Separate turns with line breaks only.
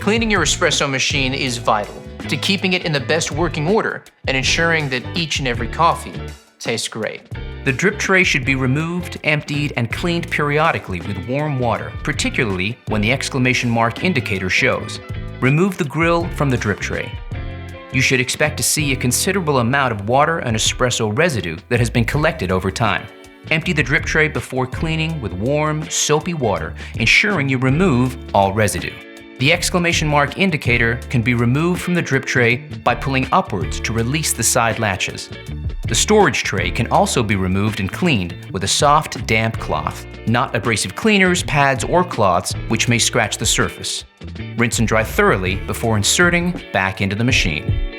Cleaning your espresso machine is vital to keeping it in the best working order and ensuring that each and every coffee tastes great.
The drip tray should be removed, emptied, and cleaned periodically with warm water, particularly when the exclamation mark indicator shows. Remove the grill from the drip tray. You should expect to see a considerable amount of water and espresso residue that has been collected over time. Empty the drip tray before cleaning with warm, soapy water, ensuring you remove all residue. The exclamation mark indicator can be removed from the drip tray by pulling upwards to release the side latches. The storage tray can also be removed and cleaned with a soft, damp cloth, not abrasive cleaners, pads, or cloths which may scratch the surface. Rinse and dry thoroughly before inserting back into the machine.